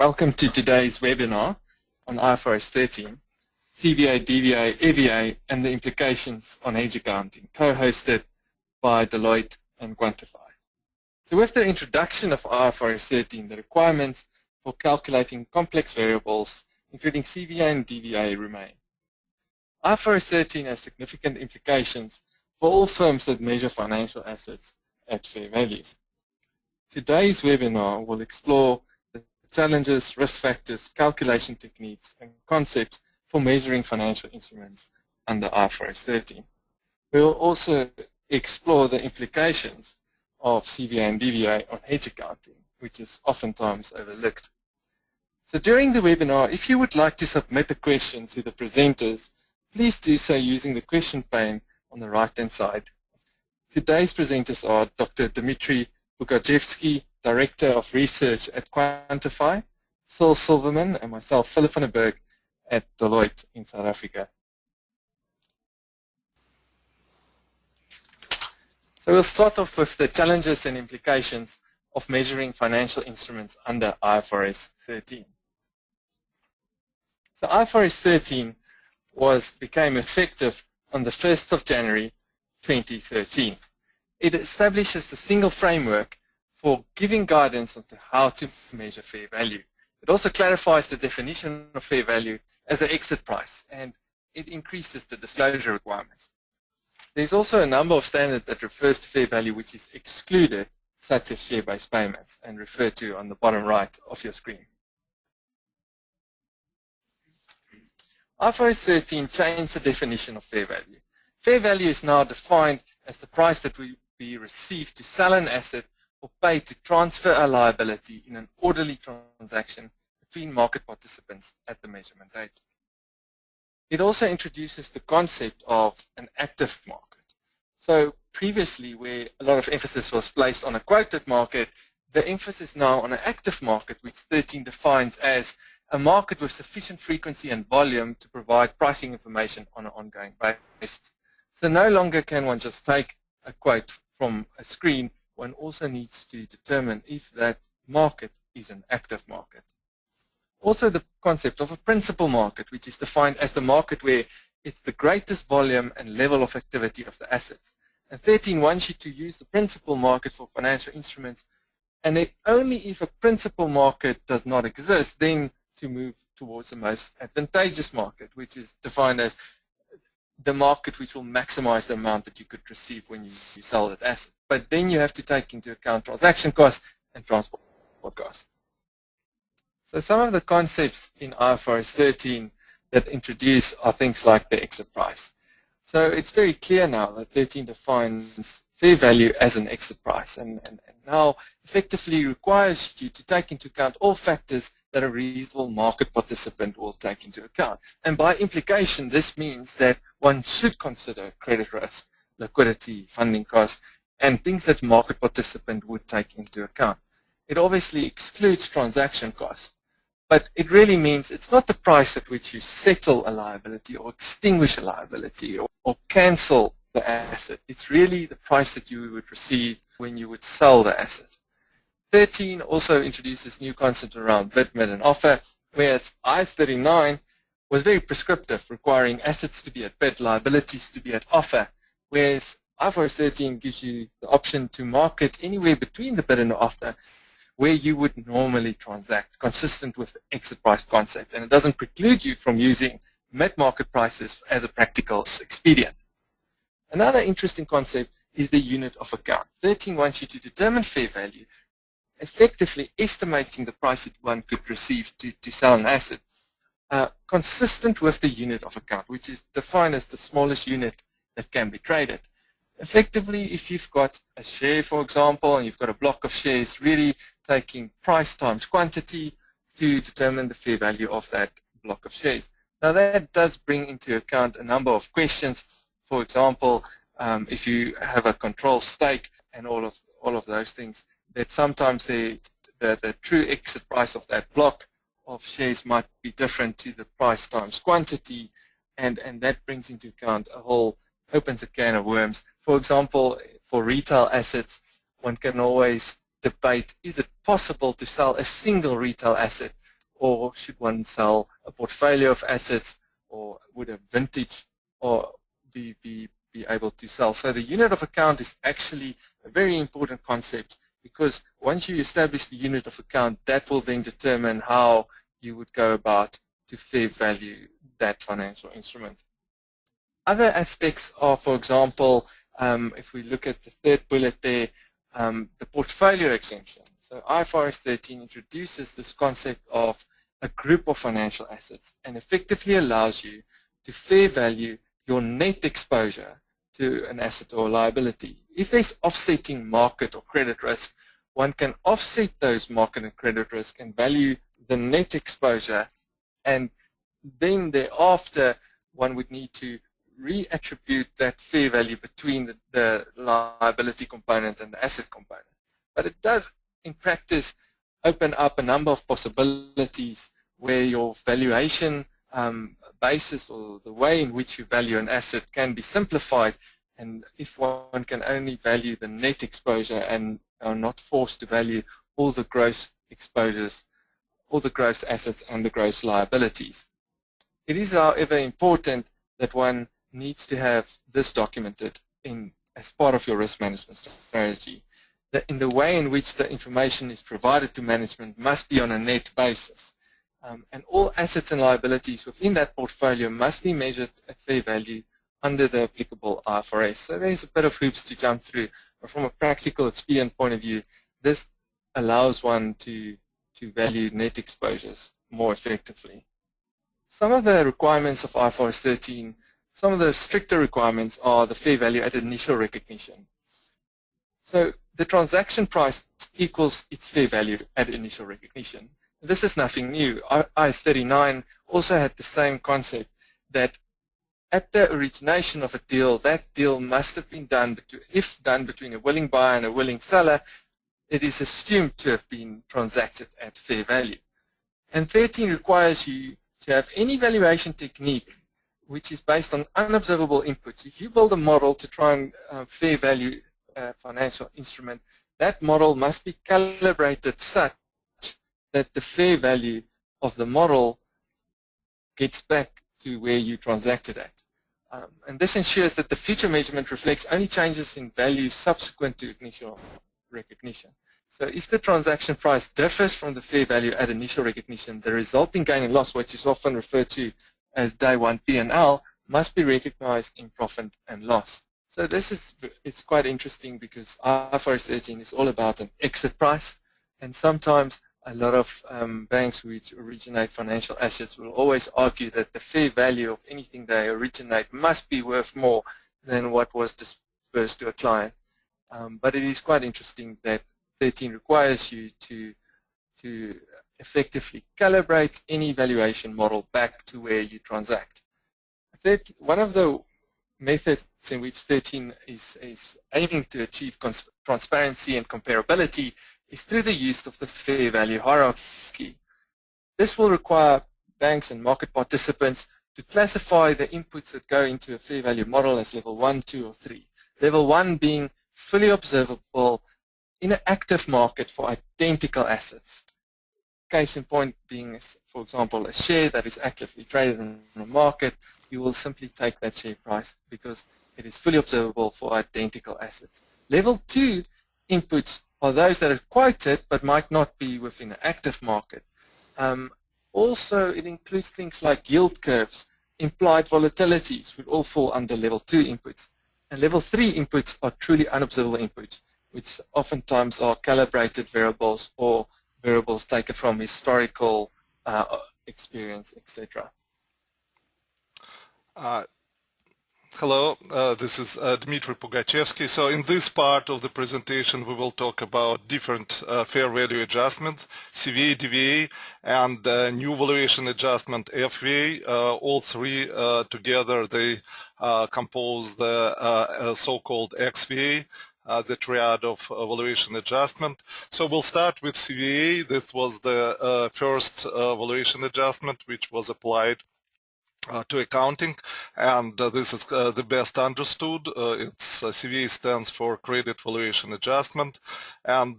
Welcome to today's webinar on IFRS 13, CVA, DVA, FVA, and the implications on hedge accounting, co-hosted by Deloitte and Quantifi. So with the introduction of IFRS 13, the requirements for calculating complex variables, including CVA and DVA, remain. IFRS 13 has significant implications for all firms that measure financial assets at fair value. Today's webinar will explore the challenges, risk factors, calculation techniques, and concepts for measuring financial instruments under IFRS 13. We will also explore the implications of CVA and DVA on hedge accounting, which is oftentimes overlooked. So during the webinar, if you would like to submit a question to the presenters, please do so using the question pane on the right-hand side. Today's presenters are Dr. Dmitry Pugachevsky, Director of Research at Quantifi, Searle Silverman, and myself, Philip van Berg, at Deloitte in South Africa. So we'll start off with the challenges and implications of measuring financial instruments under IFRS 13. So IFRS 13 became effective on the 1st of January 2013. It establishes a single framework for giving guidance on how to measure fair value. It also clarifies the definition of fair value as an exit price, and it increases the disclosure requirements. There's also a number of standards that refers to fair value which is excluded, such as share-based payments, and referred to on the bottom right of your screen. IFRS 13 changed the definition of fair value. Fair value is now defined as the price that will be received to sell an asset or pay to transfer a liability in an orderly transaction between market participants at the measurement date. It also introduces the concept of an active market. So previously, where a lot of emphasis was placed on a quoted market, the emphasis now on an active market, which 13 defines as a market with sufficient frequency and volume to provide pricing information on an ongoing basis. So no longer can one just take a quote from a screen, one also needs to determine if that market is an active market. Also the concept of a principal market, which is defined as the market where it's the greatest volume and level of activity of the assets. And 13 wants you to use the principal market for financial instruments, and only if a principal market does not exist, then to move towards the most advantageous market, which is defined as the market which will maximize the amount that you could receive when you sell that asset. But then you have to take into account transaction costs and transport costs. So some of the concepts in IFRS 13 that introduce are things like the exit price. So it's very clear now that 13 defines fair value as an exit price and now effectively requires you to take into account all factors that a reasonable market participant will take into account. And by implication, this means that one should consider credit risk, liquidity, funding costs, and things that market participant would take into account. It obviously excludes transaction costs, but it really means it's not the price at which you settle a liability or extinguish a liability or cancel the asset. It's really the price that you would receive when you would sell the asset. 13 also introduces new concepts around bid, mid, and offer, whereas IAS 39 was very prescriptive, requiring assets to be at bid, liabilities to be at offer, whereas IFRS 13 gives you the option to market anywhere between the bid and the offer where you would normally transact, consistent with the exit price concept, and it doesn't preclude you from using mid-market prices as a practical expedient. Another interesting concept is the unit of account. 13 wants you to determine fair value, effectively estimating the price that one could receive to sell an asset, consistent with the unit of account, which is defined as the smallest unit that can be traded. Effectively, if you've got a share, for example, and you've got a block of shares, really taking price times quantity to determine the fair value of that block of shares. Now that does bring into account a number of questions. For example, if you have a control stake and all of those things, that sometimes the true exit price of that block of shares might be different to the price times quantity, and that brings into account opens a can of worms. For example, for retail assets, one can always debate, is it possible to sell a single retail asset or should one sell a portfolio of assets, or would a vintage or be able to sell? So the unit of account is actually a very important concept, because once you establish the unit of account, that will then determine how you would go about to fair value that financial instrument. Other aspects are, for example, if we look at the third bullet there, the portfolio exemption. So IFRS 13 introduces this concept of a group of financial assets and effectively allows you to fair value your net exposure to an asset or liability. If there's offsetting market or credit risk, one can offset those market and credit risk and value the net exposure, and then thereafter one would need to reattribute that fair value between the liability component and the asset component. But it does, in practice, open up a number of possibilities where your valuation basis, or the way in which you value an asset, can be simplified, and if one can only value the net exposure and are not forced to value all the gross exposures, all the gross assets and the gross liabilities. It is, however, important that one needs to have this documented as part of your risk management strategy. That in the way in which the information is provided to management must be on a net basis. And all assets and liabilities within that portfolio must be measured at fair value under the applicable IFRS. So there's a bit of hoops to jump through, but from a practical expedient point of view, this allows one to value net exposures more effectively. Some of the requirements of IFRS 13, some of the stricter requirements are the fair value at initial recognition. So the transaction price equals its fair value at initial recognition. This is nothing new. IAS 39 also had the same concept, that at the origination of a deal, that deal must have been done, if done between a willing buyer and a willing seller, it is assumed to have been transacted at fair value. And 13 requires you to have any valuation technique which is based on unobservable inputs. If you build a model to try and fair value a financial instrument, that model must be calibrated such that the fair value of the model gets back to where you transacted at. And this ensures that the future measurement reflects only changes in value subsequent to initial recognition. So if the transaction price differs from the fair value at initial recognition, the resulting gain and loss, which is often referred to as day one P&L, must be recognized in profit and loss. So this is, it's quite interesting, because IFRS 13 is all about an exit price, and sometimes a lot of banks which originate financial assets will always argue that the fair value of anything they originate must be worth more than what was disbursed to a client. But it is quite interesting that 13 requires you to effectively calibrate any valuation model back to where you transact. One of the methods in which 13 is aiming to achieve transparency and comparability is through the use of the fair value hierarchy. This will require banks and market participants to classify the inputs that go into a fair value model as level 1, 2, or 3. Level 1 being fully observable in an active market for identical assets. Case in point being, for example, a share that is actively traded in the market, you will simply take that share price because it is fully observable for identical assets. Level 2 inputs are those that are quoted but might not be within an active market. Also, it includes things like yield curves, implied volatilities would all fall under level 2 inputs. And level 3 inputs are truly unobservable inputs, which oftentimes are calibrated variables or variables taken from historical experience, etc. Hello, this is Dmitry Pugachevsky. So in this part of the presentation we will talk about different fair value adjustment, CVA, DVA, and new valuation adjustment, FVA. All three together they compose the so-called XVA, the triad of valuation adjustment. So we'll start with CVA. This was the first valuation adjustment which was applied to accounting, and this is the best understood. CVA stands for Credit Valuation Adjustment, and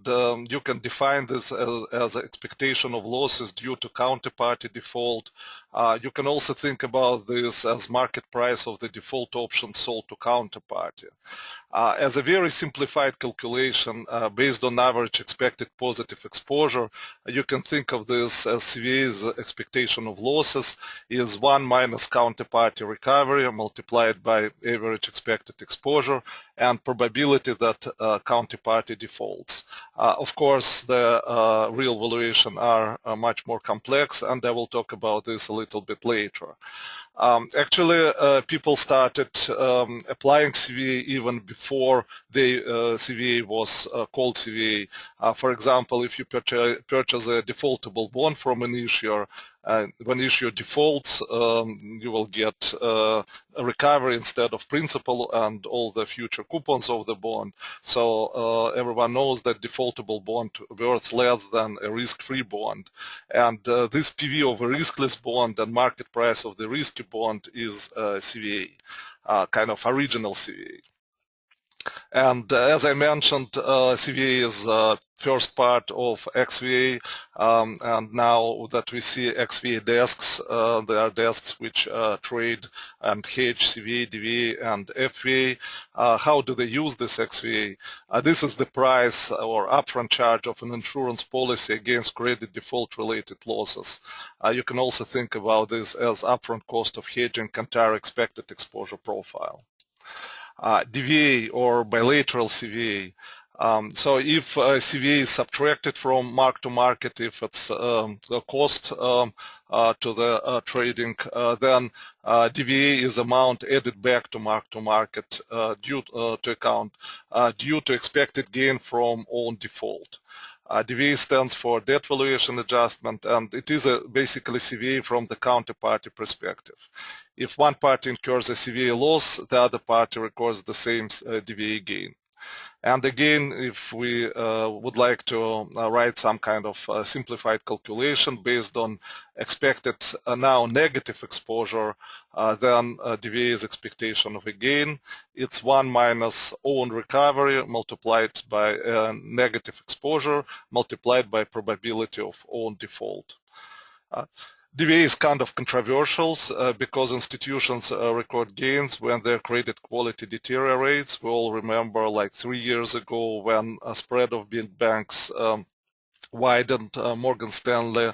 you can define this as expectation of losses due to counterparty default. You can also think about this as market price of the default option sold to counterparty. As a very simplified calculation based on average expected positive exposure, you can think of this as CVA's expectation of losses is 1 minus counterparty recovery multiplied by average expected exposure and probability that counterparty defaults. Of course, the real valuation are much more complex, and I will talk about this a little bit later. Actually, people started applying CVA even before the CVA was called CVA. For example, if you purchase a defaultable bond from an issuer, when issuer defaults, you will get a recovery instead of principal and all the future coupons of the bond. So everyone knows that defaultable bond worth less than a risk-free bond. And this PV of a riskless bond and market price of the risky bond is CVA, kind of original CVA. And as I mentioned, CVA is first part of XVA, and now that we see XVA desks, there are desks which trade and hedge CVA, DVA, and FVA. How do they use this XVA? This is the price or upfront charge of an insurance policy against credit default related losses. You can also think about this as upfront cost of hedging entire expected exposure profile. DVA or bilateral CVA. So if CVA is subtracted from mark-to-market, if it's the cost to the trading, then DVA is amount added back to mark-to-market due to account due to expected gain from own default. DVA stands for Debt Valuation Adjustment, and it is basically CVA from the counterparty perspective. If one party incurs a CVA loss, the other party records the same DVA gain. And again, if we would like to write some kind of simplified calculation based on expected now negative exposure, then DVA is expectation of a gain. It's 1 minus own recovery multiplied by negative exposure multiplied by probability of own default. DVA is kind of controversial because institutions record gains when their credit quality deteriorates. We all remember like 3 years ago when a spread of big banks widened, Morgan Stanley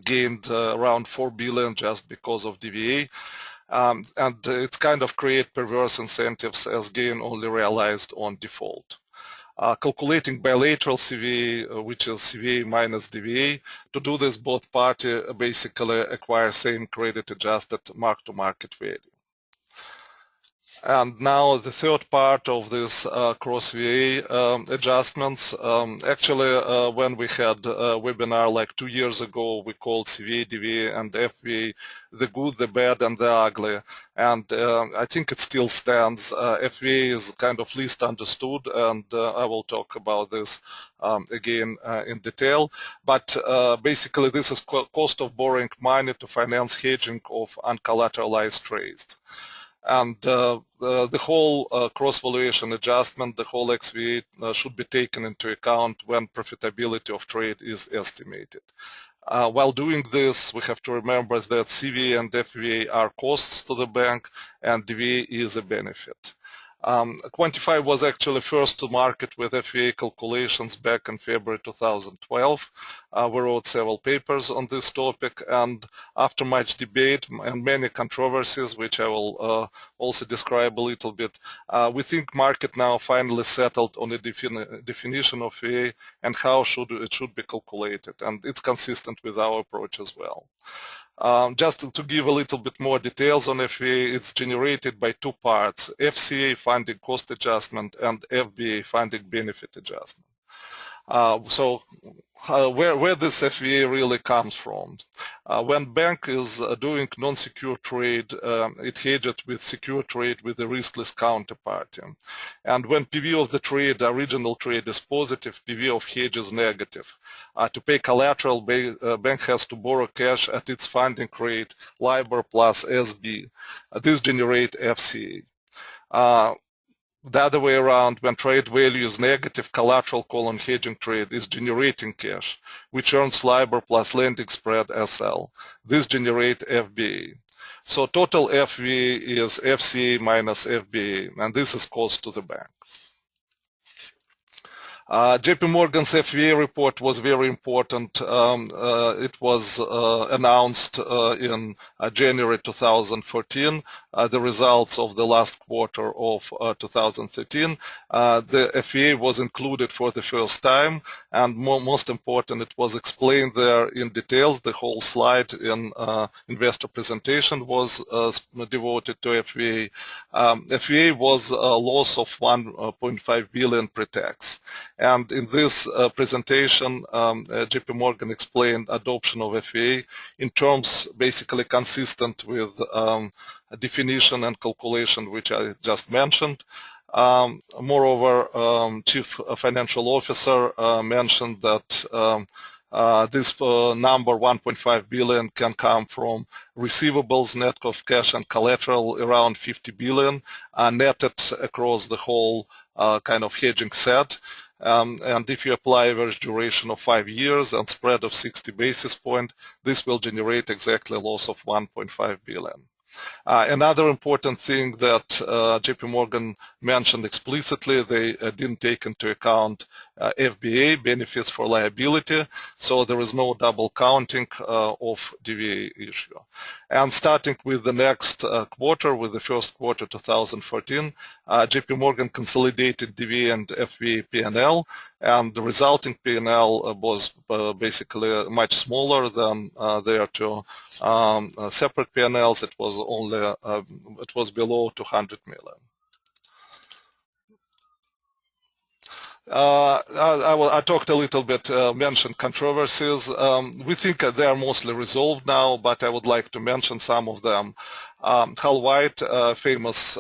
gained around 4 billion just because of DVA. And it's kind of create perverse incentives as gain only realized on default. Calculating bilateral CVA, which is CVA minus DVA. To do this, both parties basically acquire same credit adjusted mark-to-market value. And now the third part of this cross-VA adjustments. Actually, when we had a webinar like 2 years ago, we called CVA, DVA, and FVA the good, the bad, and the ugly. And I think it still stands. FVA is kind of least understood, and I will talk about this again in detail. But basically, this is cost of borrowing money to finance hedging of uncollateralized trades. And the whole cross-valuation adjustment, the whole XVA should be taken into account when profitability of trade is estimated. While doing this, we have to remember that CVA and FVA are costs to the bank and DVA is a benefit. Quantifi was actually first to market with FVA calculations back in February 2012. We wrote several papers on this topic, and after much debate and many controversies, which I will also describe a little bit, we think market now finally settled on a definition of VA and how it should be calculated, and it's consistent with our approach as well. Just to give a little bit more details on FVA, it's generated by two parts, FCA funding cost adjustment and FBA funding benefit adjustment. So where this FVA really comes from? When bank is doing non-secure trade, it hedges with secure trade with a riskless counterparty. And when PV of the trade, original trade, is positive, PV of hedge is negative. To pay collateral, bank has to borrow cash at its funding rate, LIBOR plus SB. This generates FCA. The other way around, when trade value is negative, collateral call on hedging trade is generating cash, which earns LIBOR plus lending spread SL. This generates FBA. So total FVA is FCA minus FBA, and this is cost to the bank. JP Morgan's FVA report was very important. It was announced in January 2014, the results of the last quarter of 2013. The FVA was included for the first time, and most important, it was explained there in details. The whole slide in investor presentation was devoted to FVA. FVA was a loss of 1.5 billion pre-tax. And in this presentation, JP Morgan explained adoption of FVA in terms basically consistent with definition and calculation, which I just mentioned. Moreover, Chief Financial Officer mentioned that this number 1.5 billion can come from receivables, net of cash and collateral around 50 billion, netted across the whole kind of hedging set. And if you apply average duration of 5 years and spread of 60 basis points, this will generate exactly a loss of 1.5 billion. Another important thing that JP Morgan mentioned explicitly, they didn't take into account FBA, benefits for liability, so there is no double counting of DVA issue. And starting with the next quarter, with the first quarter 2014, JP Morgan consolidated DVA and FVA P&L, and the resulting P&L was basically much smaller than their two separate P&Ls. It was only it was below 200 million. I talked a little bit, mentioned controversies. We think they are mostly resolved now, but I would like to mention some of them. Hal White, famous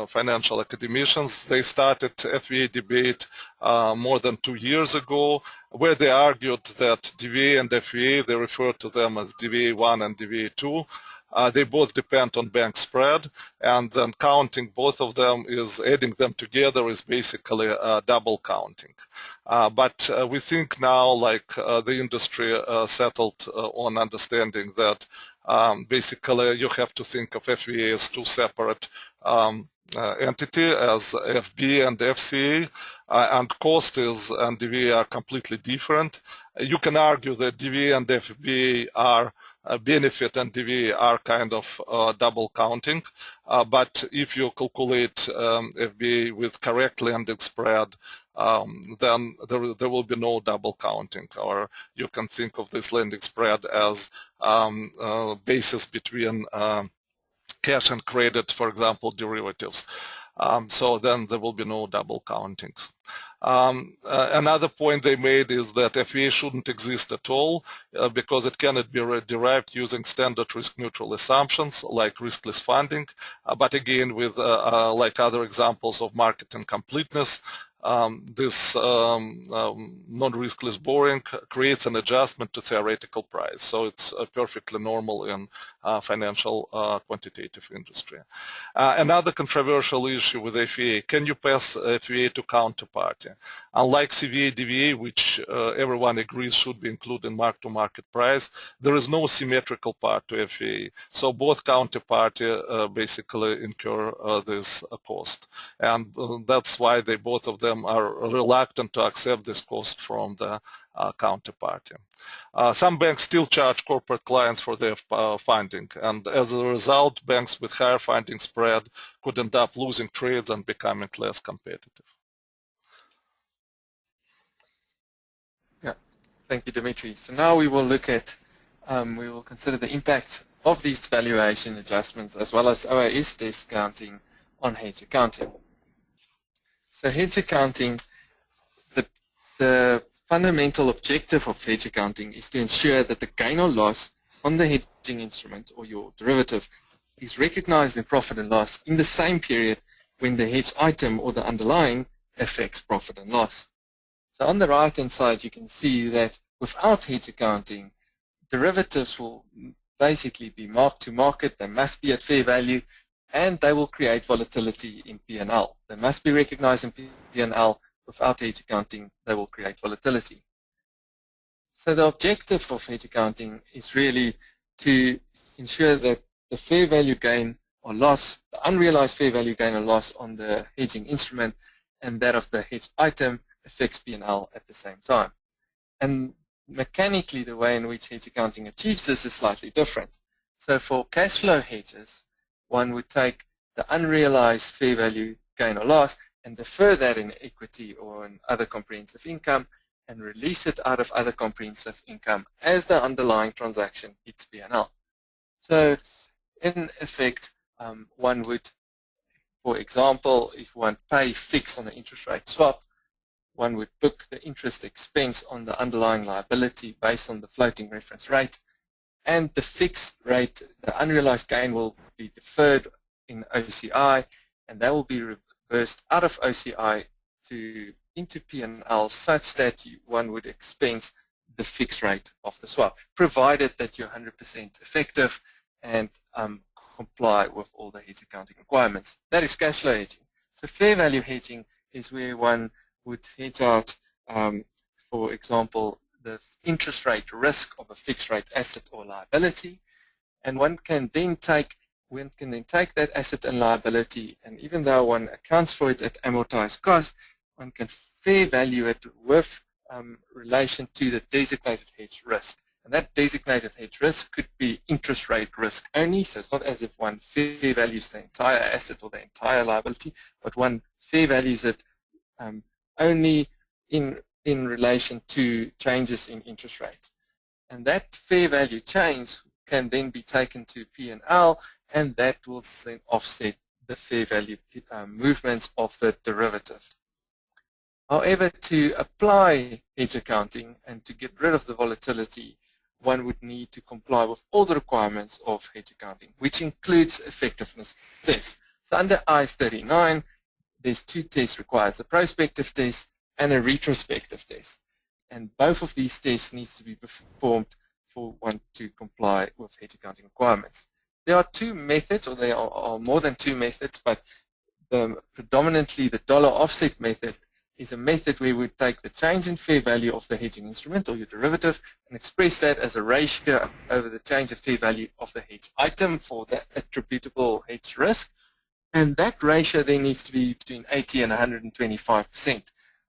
financial academicians, they started FVA debate more than 2 years ago, where they argued that DVA and FVA, they refer to them as DVA-1 and DVA-2. They both depend on bank spread, and then counting both of them is adding them together is basically double counting. But we think now, like the industry settled on understanding that basically you have to think of FVA as two separate entity, as FB and FCA, and cost is and DVA are completely different. You can argue that DVA and FB are benefit and DVA are kind of double counting, but if you calculate FB with correct lending spread, then there will be no double counting, or you can think of this lending spread as basis between cash and credit, for example, derivatives. So then there will be no double counting. Another point they made is that FVA shouldn't exist at all because it cannot be derived using standard risk-neutral assumptions like riskless funding. But again, with like other examples of market incompleteness, this non-riskless borrowing creates an adjustment to theoretical price. So it's perfectly normal in financial quantitative industry. Another controversial issue with FVA, can you pass FVA to counterparty? Unlike CVA, DVA, which everyone agrees should be included in mark-to-market price, there is no symmetrical part to FVA. So both counterparty basically incur this cost. And that's why they both of them are reluctant to accept this cost from the counterparty. Some banks still charge corporate clients for their funding, and as a result, banks with higher funding spread could end up losing trades and becoming less competitive. Yeah, thank you, Dmitry. So now we will look at, we will consider the impact of these valuation adjustments as well as OAS discounting on hedge accounting. So hedge accounting, the fundamental objective of hedge accounting is to ensure that the gain or loss on the hedging instrument or your derivative is recognized in profit and loss in the same period when the hedge item or the underlying affects profit and loss. So on the right-hand side, you can see that without hedge accounting, derivatives will basically be marked to market, they must be at fair value, and they will create volatility in P&L. They must be recognized in P&L. Without hedge accounting, they will create volatility. So the objective of hedge accounting is really to ensure that the fair value gain or loss, the unrealized fair value gain or loss on the hedging instrument and that of the hedge item affects P&L at the same time. And mechanically, the way in which hedge accounting achieves this is slightly different. So for cash flow hedges, one would take the unrealized fair value gain or loss and defer that in equity or in other comprehensive income and release it out of other comprehensive income as the underlying transaction hits P&L. So in effect, one would, for example, if one pay fixed on an interest rate swap, one would book the interest expense on the underlying liability based on the floating reference rate, and the fixed rate, the unrealized gain, will be deferred in OCI, and that will be reversed out of OCI into P&L such that one would expense the fixed rate of the swap, provided that you're 100% effective and comply with all the hedge accounting requirements. That is cash flow hedging. So fair value hedging is where one would hedge out, for example, the interest rate risk of a fixed rate asset or liability, and one can then take that asset and liability, and even though one accounts for it at amortized cost, one can fair value it with relation to the designated hedge risk. And that designated hedge risk could be interest rate risk only, so it's not as if one fair values the entire asset or the entire liability, but one fair values it only in relation to changes in interest rate. And that fair value change can then be taken to P&L, and that will then offset the fair value movements of the derivative. However, to apply hedge accounting and to get rid of the volatility, one would need to comply with all the requirements of hedge accounting, which includes effectiveness tests. So under IAS39, there's two tests required, a prospective test and a retrospective test. And both of these tests need to be performed for one to comply with hedge accounting requirements. There are two methods, or there are more than two methods, but predominantly the dollar offset method is a method where we would take the change in fair value of the hedging instrument or your derivative and express that as a ratio over the change in fair value of the hedge item for the attributable hedge risk. And that ratio then needs to be between 80 and 125%,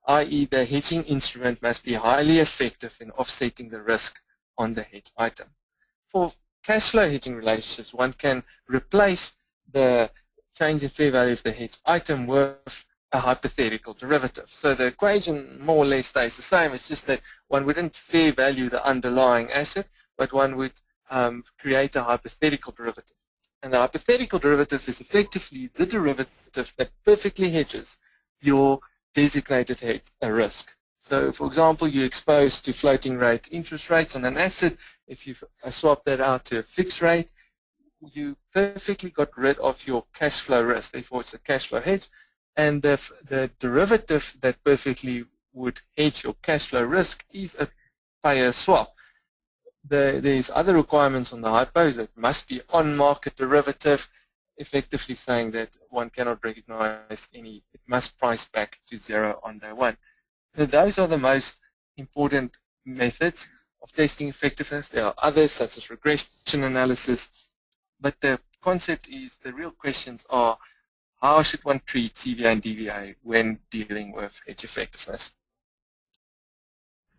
i.e. the hedging instrument must be highly effective in offsetting the risk on the hedge item. For cash flow hedging relationships, one can replace the change in fair value of the hedge item with a hypothetical derivative. So the equation more or less stays the same. It's just that one wouldn't fair value the underlying asset, but one would create a hypothetical derivative. And the hypothetical derivative is effectively the derivative that perfectly hedges your designated hedge risk. So, for example, you're exposed to floating rate interest rates on an asset. If you swap that out to a fixed rate, you perfectly got rid of your cash flow risk. Therefore, it's a cash flow hedge. And the derivative that perfectly would hedge your cash flow risk is a payer swap. There's other requirements on the hypos that must be on-market derivative, effectively saying that one cannot recognize any, it must price back to zero on day one. So those are the most important methods of testing effectiveness. There are others such as regression analysis, but the concept is, the real questions are, how should one treat CVA and DVA when dealing with hedge effectiveness?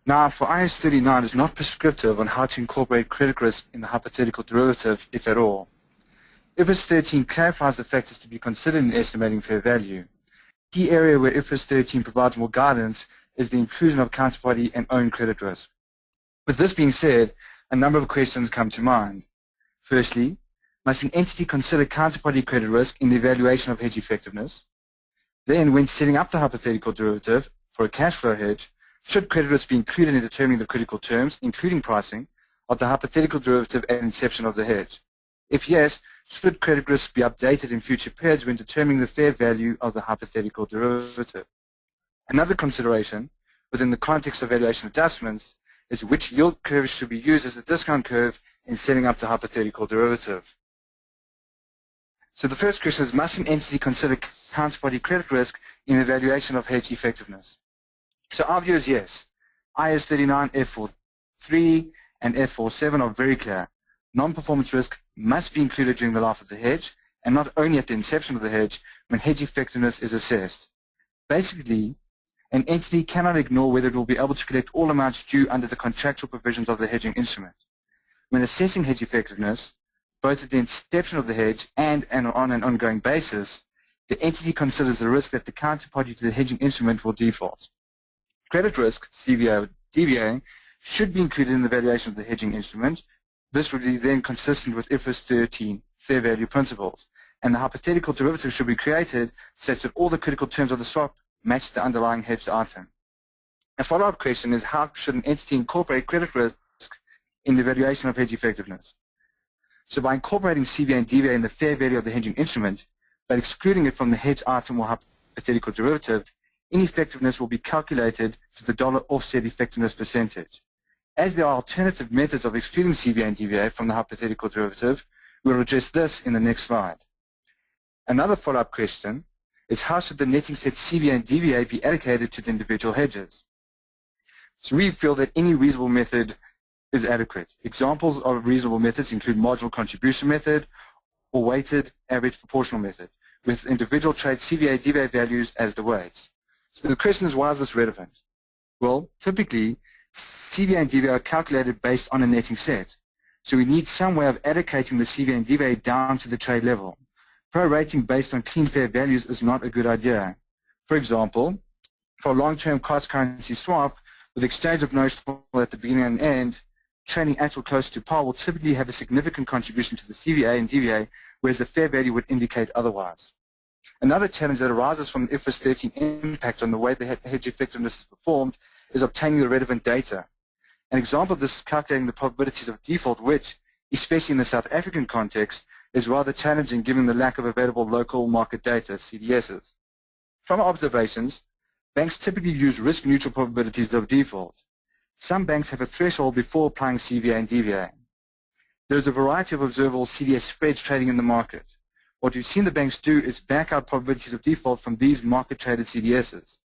Now, for IAS39 is not prescriptive on how to incorporate credit risk in the hypothetical derivative, if at all. IFRS 13 clarifies the factors to be considered in estimating fair value. Key area where IFRS 13 provides more guidance is the inclusion of counterparty and own credit risk. With this being said, a number of questions come to mind. Firstly, must an entity consider counterparty credit risk in the evaluation of hedge effectiveness? Then, when setting up the hypothetical derivative for a cash flow hedge, should credit risk be included in determining the critical terms, including pricing, of the hypothetical derivative at inception of the hedge? If yes, should credit risk be updated in future periods when determining the fair value of the hypothetical derivative? Another consideration within the context of valuation adjustments is which yield curve should be used as a discount curve in setting up the hypothetical derivative. So the first question is, must an entity consider counterparty credit risk in the evaluation of hedge effectiveness? So our view is yes. IFRS13, F43, and F47 are very clear. Non-performance risk must be included during the life of the hedge, and not only at the inception of the hedge when hedge effectiveness is assessed. Basically, an entity cannot ignore whether it will be able to collect all amounts due under the contractual provisions of the hedging instrument. When assessing hedge effectiveness, both at the inception of the hedge and on an ongoing basis, the entity considers the risk that the counterparty to the hedging instrument will default. Credit risk, CVA or DVA, should be included in the valuation of the hedging instrument. This would be then consistent with IFRS 13 fair value principles, and the hypothetical derivative should be created such that all the critical terms of the swap match the underlying hedged item. A follow-up question is, how should an entity incorporate credit risk in the valuation of hedge effectiveness? So by incorporating CVA and DVA in the fair value of the hedging instrument, but excluding it from the hedge item or hypothetical derivative, ineffectiveness will be calculated to the dollar offset effectiveness percentage. As there are alternative methods of excluding CVA and DVA from the hypothetical derivative, we will address this in the next slide. Another follow-up question is, how should the netting set CVA and DVA be allocated to the individual hedges? So we feel that any reasonable method is adequate. Examples of reasonable methods include marginal contribution method or weighted average proportional method, with individual trade CVA DVA values as the weights. So the question is, why is this relevant? Well, typically, CVA and DVA are calculated based on a netting set. So we need some way of allocating the CVA and DVA down to the trade level. Prorating based on clean fair values is not a good idea. For example, for a long-term cross-currency swap with exchange of notional at the beginning and end, trading at or close to par will typically have a significant contribution to the CVA and DVA, whereas the fair value would indicate otherwise. Another challenge that arises from the IFRS 13 impact on the way the hedge effectiveness is performed is obtaining the relevant data. An example of this is calculating the probabilities of default, which, especially in the South African context, is rather challenging given the lack of available local market data, CDSs. From our observations, banks typically use risk-neutral probabilities of default. Some banks have a threshold before applying CVA and DVA. There is a variety of observable CDS spreads trading in the market. What we've seen the banks do is back out probabilities of default from these market-traded CDSs.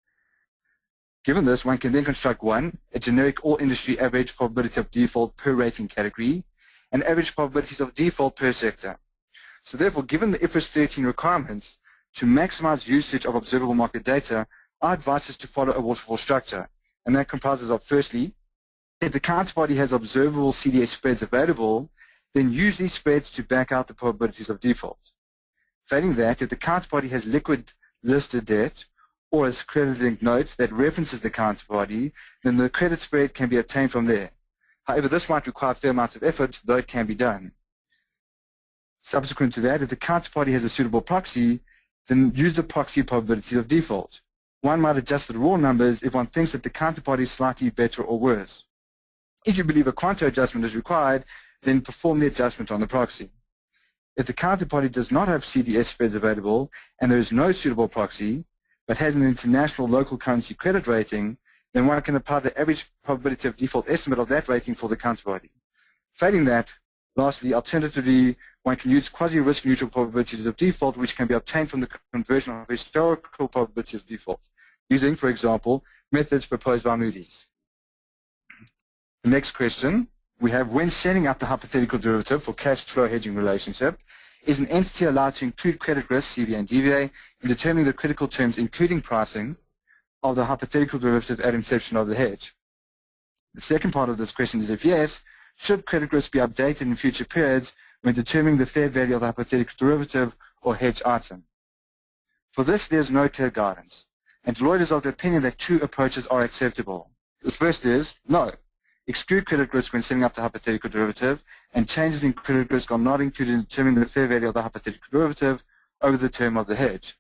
Given this, one can then construct one, a generic all-industry average probability of default per rating category, and average probabilities of default per sector. So therefore, given the IFRS 13 requirements to maximize usage of observable market data, our advice is to follow a waterfall structure, and that comprises of, firstly, if the counterparty has observable CDS spreads available, then use these spreads to back out the probabilities of default. Failing that, if the counterparty has liquid listed debt or a credit-linked note that references the counterparty, then the credit spread can be obtained from there. However, this might require a fair amount of effort, though it can be done. Subsequent to that, if the counterparty has a suitable proxy, then use the proxy probabilities of default. One might adjust the raw numbers if one thinks that the counterparty is slightly better or worse. If you believe a quanto adjustment is required, then perform the adjustment on the proxy. If the counterparty does not have CDS spreads available and there is no suitable proxy, but has an international local currency credit rating, then one can apply the average probability of default estimate of that rating for the counterparty. Failing that, lastly, alternatively, one can use quasi-risk neutral probabilities of default, which can be obtained from the conversion of historical probabilities of default, using, for example, methods proposed by Moody's. The next question we have, when setting up the hypothetical derivative for cash flow hedging relationship, is an entity allowed to include credit risk, CVA and DVA, in determining the critical terms, including pricing, of the hypothetical derivative at inception of the hedge? The second part of this question is, if yes, should credit risk be updated in future periods when determining the fair value of the hypothetical derivative or hedge item? For this, there is no clear guidance, and Deloitte is of the opinion that two approaches are acceptable. The first is, no, exclude credit risk when setting up the hypothetical derivative, and changes in credit risk are not included in determining the fair value of the hypothetical derivative over the term of the hedge.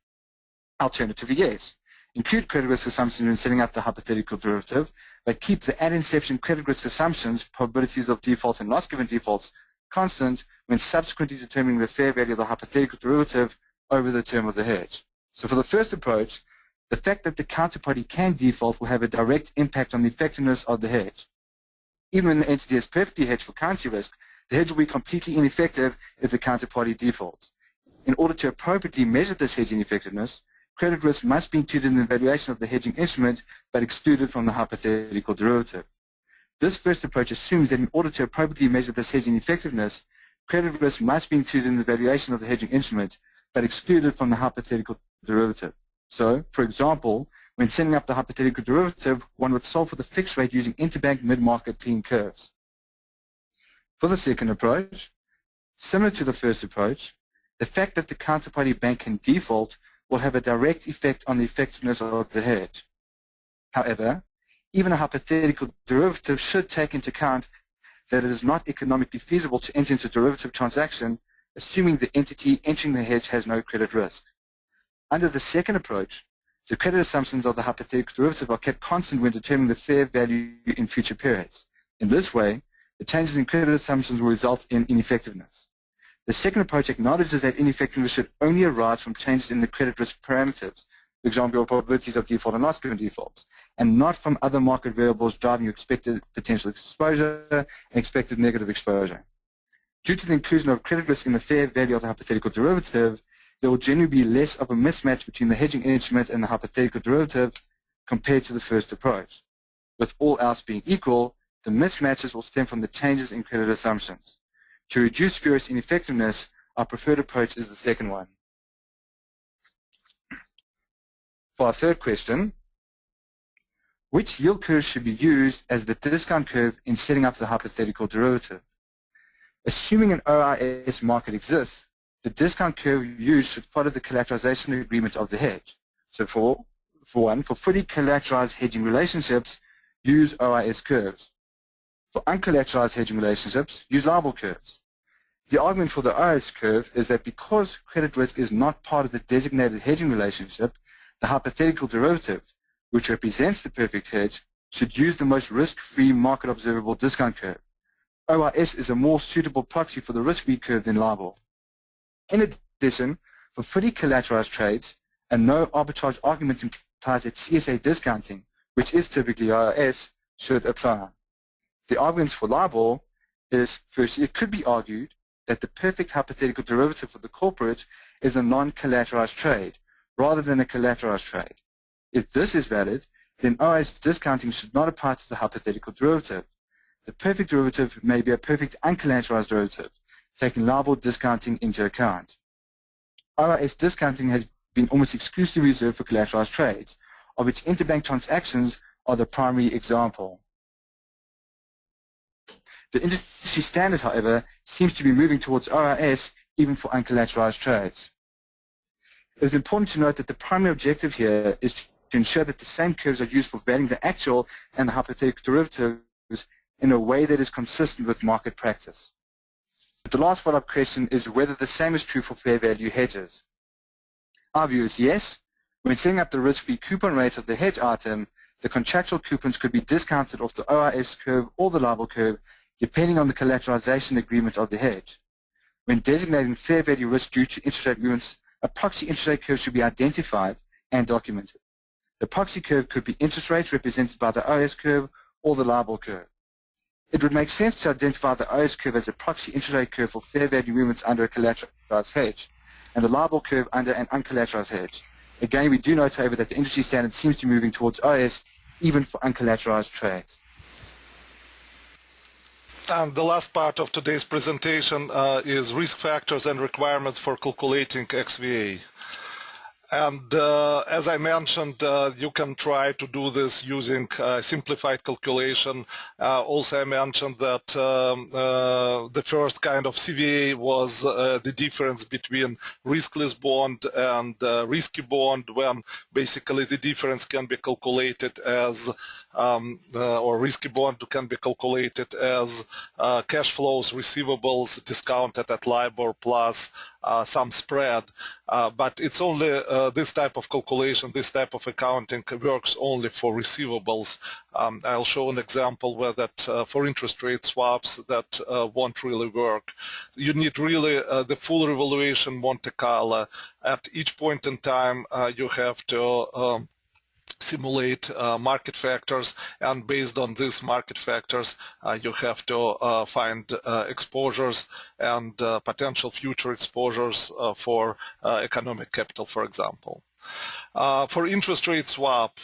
Alternatively, yes, include credit risk assumptions when setting up the hypothetical derivative, but keep the at-inception credit risk assumptions, probabilities of default and loss given defaults, constant when subsequently determining the fair value of the hypothetical derivative over the term of the hedge. So for the first approach, the fact that the counterparty can default will have a direct impact on the effectiveness of the hedge. Even when the entity is perfectly hedged for currency risk, the hedge will be completely ineffective if the counterparty defaults. In order to appropriately measure this hedging effectiveness, credit risk must be included in the valuation of the hedging instrument but excluded from the hypothetical derivative. This first approach assumes that in order to appropriately measure this hedging effectiveness, credit risk must be included in the valuation of the hedging instrument but excluded from the hypothetical derivative. So, for example, when setting up the hypothetical derivative, one would solve for the fixed rate using interbank mid-market clean curves. For the second approach, similar to the first approach, the fact that the counterparty bank can default will have a direct effect on the effectiveness of the hedge. However, even a hypothetical derivative should take into account that it is not economically feasible to enter into a derivative transaction, assuming the entity entering the hedge has no credit risk. Under the second approach, the credit assumptions of the hypothetical derivative are kept constant when determining the fair value in future periods. In this way, the changes in credit assumptions will result in ineffectiveness. The second approach acknowledges that ineffectiveness should only arise from changes in the credit risk parameters, for example, your probabilities of default and loss given defaults, and not from other market variables driving your expected potential exposure and expected negative exposure. Due to the inclusion of credit risk in the fair value of the hypothetical derivative, there will generally be less of a mismatch between the hedging instrument and the hypothetical derivative compared to the first approach. With all else being equal, the mismatches will stem from the changes in credit assumptions. To reduce spurious ineffectiveness, our preferred approach is the second one. For our third question, which yield curve should be used as the discount curve in setting up the hypothetical derivative? Assuming an OIS market exists, the discount curve used should follow the collateralization agreement of the hedge. So for fully collateralized hedging relationships, use OIS curves. For uncollateralized hedging relationships, use LIBOR curves. The argument for the OIS curve is that because credit risk is not part of the designated hedging relationship, the hypothetical derivative, which represents the perfect hedge, should use the most risk-free market observable discount curve. OIS is a more suitable proxy for the risk-free curve than LIBOR. In addition, for fully collateralized trades, a no arbitrage argument implies that CSA discounting, which is typically OIS, should apply. The arguments for LIBOR is, firstly, it could be argued that the perfect hypothetical derivative for the corporate is a non-collateralized trade rather than a collateralized trade. If this is valid, then OIS discounting should not apply to the hypothetical derivative. The perfect derivative may be a perfect uncollateralized derivative, taking LIBOR discounting into account. OIS discounting has been almost exclusively reserved for collateralized trades, of which interbank transactions are the primary example. The industry standard, however, seems to be moving towards OIS even for uncollateralized trades. It is important to note that the primary objective here is to ensure that the same curves are used for valuing the actual and the hypothetical derivatives in a way that is consistent with market practice. The last follow-up question is whether the same is true for fair value hedges. Our view is yes. When setting up the risk-free coupon rate of the hedge item, the contractual coupons could be discounted off the OIS curve or the LIBOR curve, depending on the collateralization agreement of the hedge. When designating fair value risk due to interest rate movements, a proxy interest rate curve should be identified and documented. The proxy curve could be interest rates represented by the OIS curve or the LIBOR curve. It would make sense to identify the OIS curve as a proxy interest rate curve for fair value movements under a collateralized hedge, and the LIBOR curve under an uncollateralized hedge. Again, we do note, however, that the industry standard seems to be moving towards OIS even for uncollateralized trades. And the last part of today's presentation is risk factors and requirements for calculating XVA. And as I mentioned, you can try to do this using simplified calculation. Also, I mentioned that the first kind of CVA was the difference between riskless bond and risky bond, when basically the difference can be calculated as or risky bond can be calculated as cash flows, receivables discounted at LIBOR plus some spread, but it's only this type of calculation, this type of accounting works only for receivables. I'll show an example where that for interest rate swaps that won't really work. You need really the full revaluation Monte Carlo. At each point in time, you have to simulate market factors, and based on these market factors you have to find exposures and potential future exposures for economic capital, for example. For interest rate swap,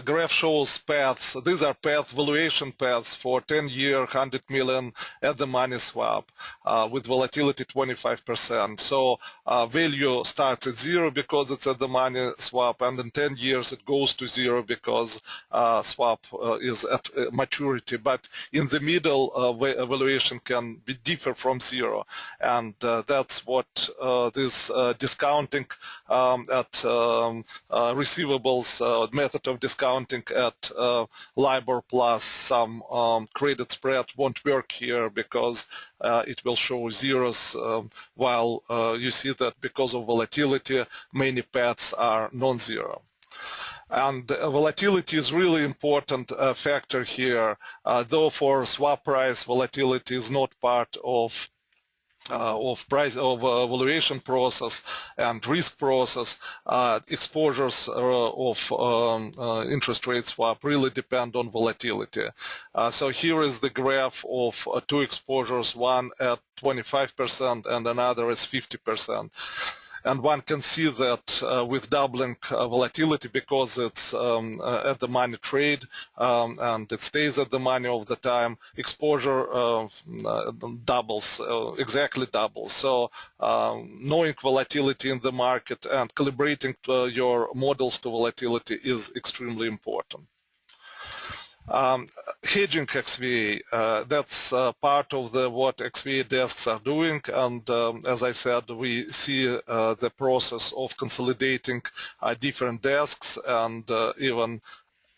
graph shows paths. These are valuation paths for 10-year, 100 million at the money swap with volatility 25%. So value starts at 0 because it's at the money swap, and in 10 years it goes to 0 because swap is at maturity. But in the middle, valuation can be differ from 0, and that's what this discounting at receivables method of discounting at LIBOR plus some credit spread won't work here, because it will show zeros, while you see that because of volatility many paths are non-zero. And volatility is really important factor here, though for swap price volatility is not part of valuation process and risk process. Exposures of interest rate swap really depend on volatility. So here is the graph of two exposures, one at 25% and another is 50%. And one can see that with doubling volatility, because it's at the money trade and it stays at the money all the time, exposure doubles, exactly doubles. So knowing volatility in the market and calibrating your models to volatility is extremely important. Hedging XVA, that's part of what XVA desks are doing, and as I said, we see the process of consolidating different desks and even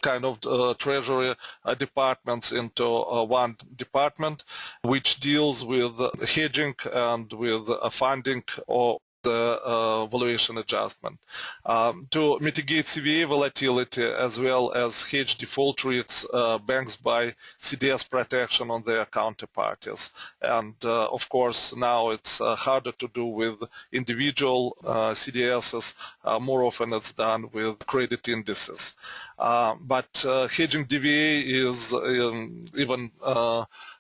kind of treasury departments into one department, which deals with hedging and with funding or the valuation adjustment. To mitigate CVA volatility as well as hedge default risks, banks buy CDS protection on their counterparties. And of course now it's harder to do with individual CDSs. More often it's done with credit indices. But hedging DVA is even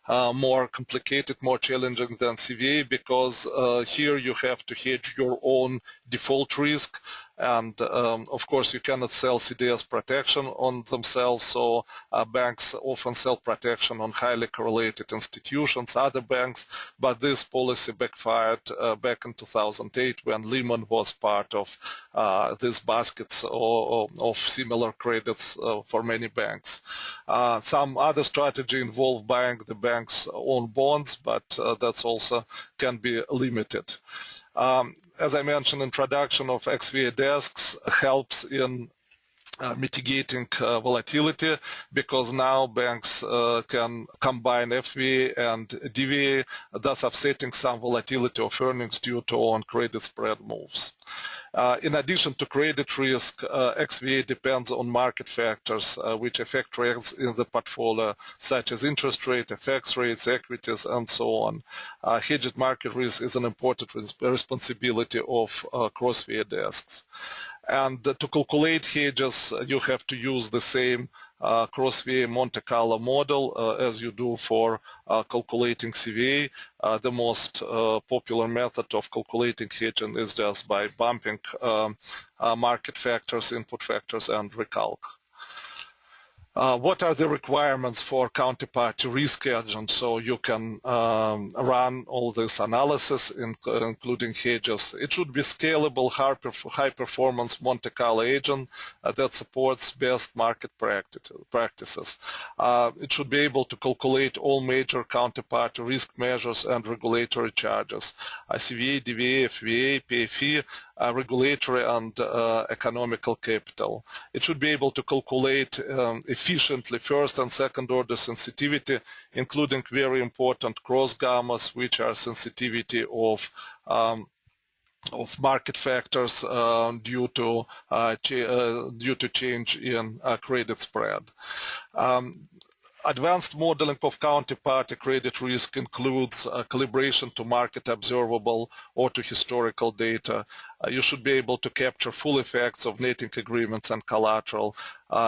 more complicated, more challenging than CVA, because here you have to hedge your own default risk, and of course you cannot sell CDS protection on themselves, so banks often sell protection on highly correlated institutions, other banks, but this policy backfired back in 2008 when Lehman was part of these baskets of similar credits for many banks. Some other strategy involve buying the bank's own bonds, but that's also can be limited. As I mentioned, introduction of XVA desks helps in mitigating volatility, because now banks can combine FVA and DVA, thus offsetting some volatility of earnings due to on-credit spread moves. In addition to credit risk, XVA depends on market factors which affect trends in the portfolio, such as interest rate, FX rates, equities, and so on. Hedged market risk is an important responsibility of cross-VA desks. And to calculate hedges, you have to use the same cross-VA Monte Carlo model as you do for calculating CVA. The most popular method of calculating hedging is just by bumping market factors, input factors, and recalc. What are the requirements for counterparty risk agent, so you can run all this analysis, including hedges? It should be scalable, high-performance Monte Carlo agent that supports best market practices. It should be able to calculate all major counterparty risk measures and regulatory charges, CVA, DVA, FVA, PFE, regulatory and economical capital. It should be able to calculate efficiently first and second order sensitivity, including very important cross gammas, which are sensitivity of market factors due to change in credit spread. Advanced modeling of counterparty credit risk includes calibration to market observable or to historical data. You should be able to capture full effects of netting agreements and collateral.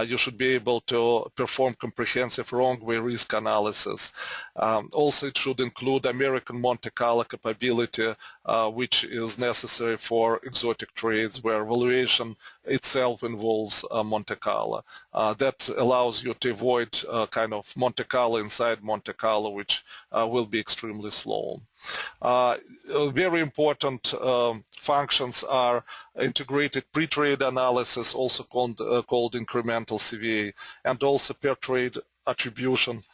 You should be able to perform comprehensive wrong-way risk analysis. Also, it should include American Monte Carlo capability, which is necessary for exotic trades where valuation itself involves Monte Carlo. That allows you to avoid kind of Monte Carlo inside Monte Carlo, which will be extremely slow. Very important functions are integrated pre-trade analysis, also called incremental CVA, and also per trade attribution,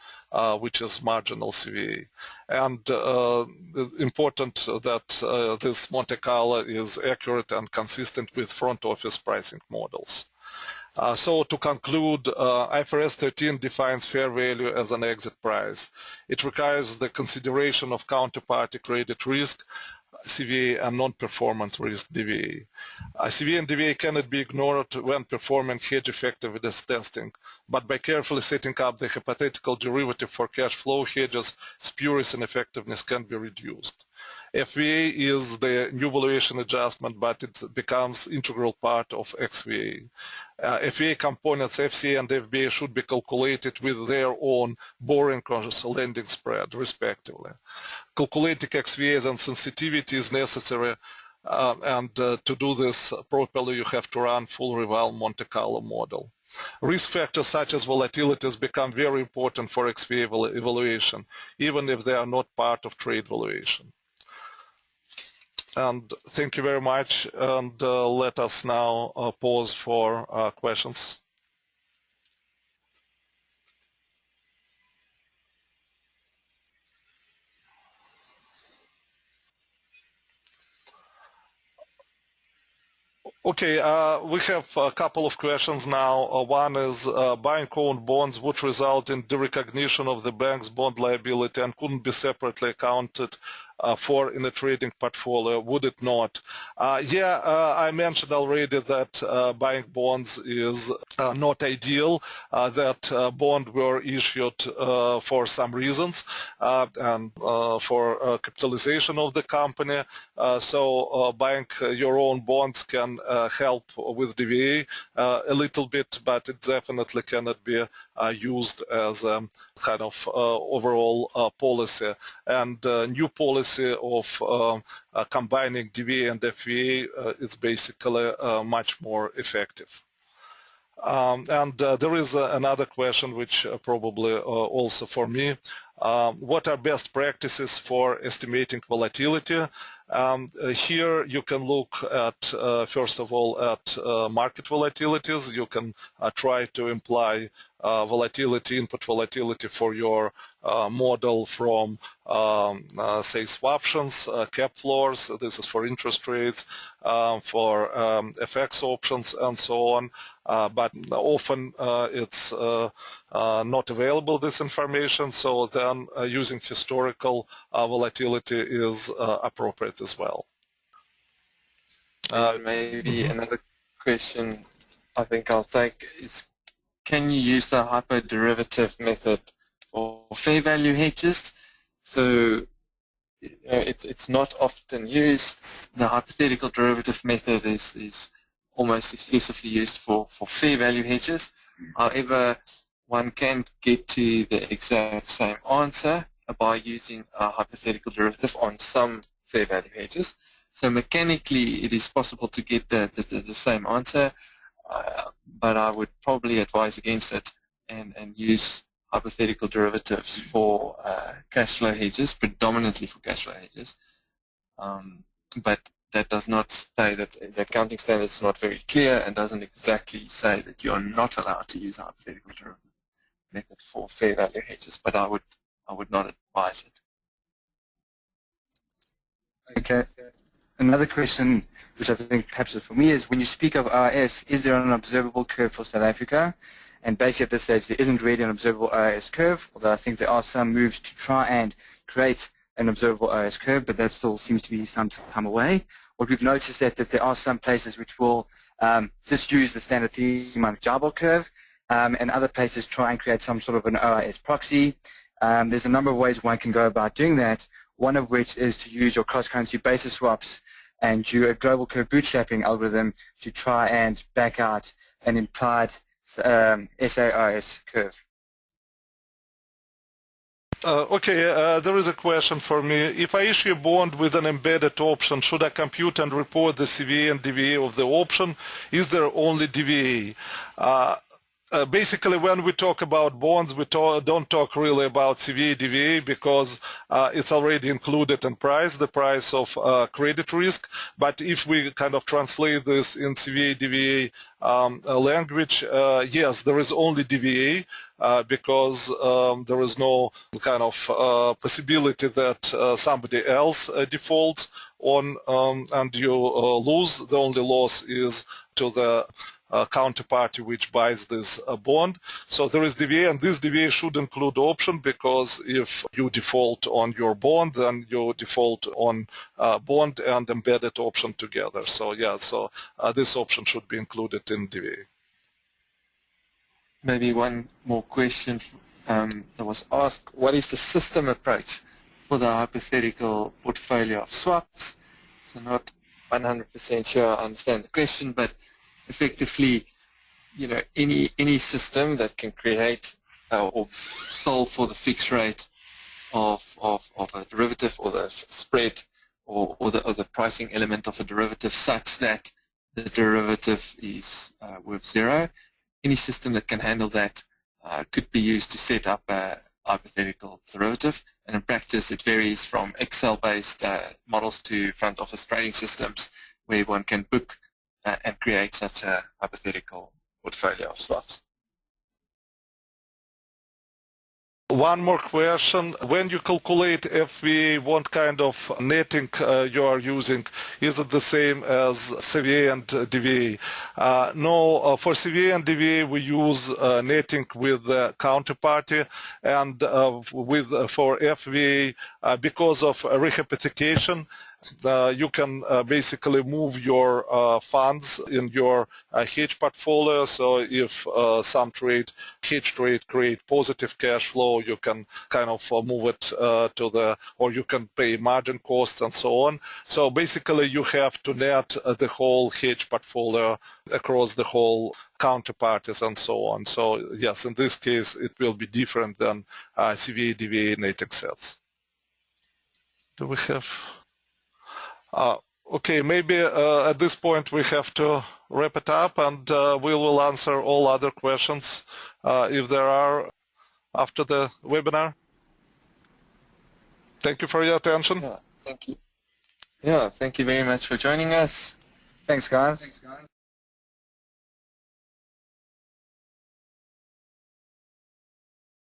which is marginal CVA. And important that this Monte Carlo is accurate and consistent with front office pricing models. So to conclude, IFRS 13 defines fair value as an exit price. It requires the consideration of counterparty credit risk, CVA, and non-performance risk, DVA. CVA and DVA cannot be ignored when performing hedge effectiveness testing, but by carefully setting up the hypothetical derivative for cash flow hedges, spurious ineffectiveness can be reduced. FVA is the new valuation adjustment, but it becomes integral part of XVA. FVA components, FCA and FBA, should be calculated with their own borrowing cost lending spread, respectively. Calculating XVAs and sensitivity is necessary, and to do this properly, you have to run full Reval Monte Carlo model. Risk factors such as volatilities become very important for XVA evaluation, even if they are not part of trade valuation. And thank you very much, and let us now pause for questions. Okay, we have a couple of questions now. One is buying owned bonds would result in derecognition of the bank's bond liability and couldn't be separately accounted for in a trading portfolio, would it not? I mentioned already that buying bonds is not ideal, that bonds were issued for some reasons and for capitalization of the company. So buying your own bonds can help with DVA a little bit, but it definitely cannot be used as a kind of overall policy. And new policy of combining DVA and FVA is basically much more effective. And there is another question which probably also for me. What are best practices for estimating volatility? Here you can look at, first of all, at market volatilities. You can try to imply volatility, input volatility for your model from, say, swaptions, cap floors. This is for interest rates, for FX options, and so on. But often it's not available, this information, so then using historical volatility is appropriate as well. Maybe another question I think I'll take is, can you use the hyperderivative method for fair value hedges? So it's not often used. The hypothetical derivative method is almost exclusively used for fair value hedges. However, one can get to the exact same answer by using a hypothetical derivative on some fair value hedges. So mechanically, it is possible to get the same answer, but I would probably advise against it and use hypothetical derivatives for cash flow hedges, predominantly for cash flow hedges. But that does not say that the accounting standard is not very clear and doesn't exactly say that you are not allowed to use a hypothetical derivative method for fair value hedges, but I would not advise it. Okay. Another question, which I think perhaps is for me, is when you speak of IRS, is there an observable curve for South Africa? And basically at this stage, there isn't really an observable IRS curve, although I think there are some moves to try and create an observable IRS curve, but that still seems to be some time away. what we've noticed is that there are some places which will just use the standard 3-month JIBOR curve, and other places try and create some sort of an OIS proxy. There's a number of ways one can go about doing that, one of which is to use your cross-currency basis swaps and do a global curve bootstrapping algorithm to try and back out an implied SAOS curve. There is a question for me. If I issue a bond with an embedded option, should I compute and report the CVA and DVA of the option? Is there only DVA? Basically, when we talk about bonds, we don't talk really about CVA, DVA, because it's already included in price, the price of credit risk. But if we kind of translate this in CVA, DVA language, yes, there is only DVA because there is no kind of possibility that somebody else defaults on and you lose. The only loss is to the counterparty which buys this bond. So there is DVA, and this DVA should include option, because if you default on your bond, then you default on bond and embedded option together. So yeah, so this option should be included in DVA. Maybe one more question that was asked: what is the system approach for the hypothetical portfolio of swaps? So not 100% sure I understand the question, but effectively, you know, any system that can create or solve for the fixed rate of a derivative, or the spread, or the pricing element of a derivative, such that the derivative is worth zero. Any system that can handle that could be used to set up a hypothetical derivative. And in practice, it varies from Excel-based models to front office trading systems, where one can book and create such a hypothetical portfolio of swaps. One more question. When you calculate FVA, what kind of netting you are using? Is it the same as CVA and DVA? No, for CVA and DVA we use netting with the counterparty, and for FVA, because of rehypothecation, you can basically move your funds in your hedge portfolio. So if some hedge trade create positive cash flow, you can kind of move it to the, or you can pay margin costs and so on. So basically you have to net the whole hedge portfolio across the whole counterparties and so on. So yes, in this case it will be different than CVA, DVA netting sets. Do we have... okay, maybe at this point we have to wrap it up, and we will answer all other questions if there are after the webinar. Thank you for your attention. Yeah, thank you. Yeah, thank you very much for joining us. Thanks, guys.